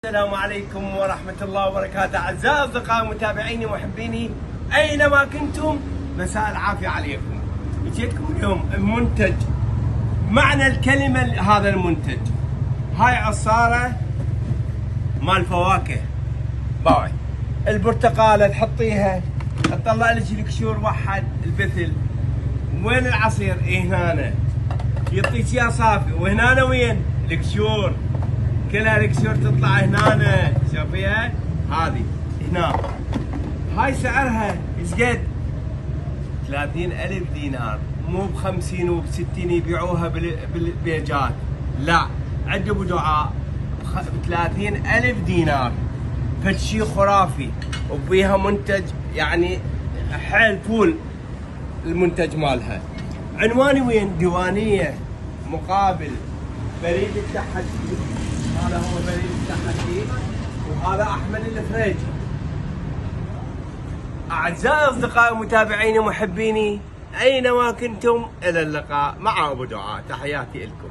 السلام عليكم ورحمة الله وبركاته. أعزائي أصدقائي متابعيني ومحبيني أينما كنتم، مساء العافية عليكم. جيتكم اليوم منتج، معنى الكلمة هذا المنتج. هاي عصارة مال فواكه باوي، البرتقالة تحطيها تطلع لك القشور واحد البثل. وين العصير؟ هنا يعطيك اياه صافي، وهنا وين القشور؟ كلها القشور تطلع هنا، شوفيها هذه هنا. هاي سعرها ايش قد؟ 30,000 دينار، مو ب50 وب60 يبيعوها بالبيجات، لا عند ابو دعاء ب30,000 دينار. فشي خرافي، وبيها منتج يعني حيل فول. المنتج مالها عنواني وين؟ ديوانية مقابل بريد التحدي. هذا هو بريد التحدي، وهذا احمد الفريج. اعزائي اصدقائي متابعيني ومحبيني اينما كنتم، الى اللقاء مع ابو دعاء. تحياتي لكم.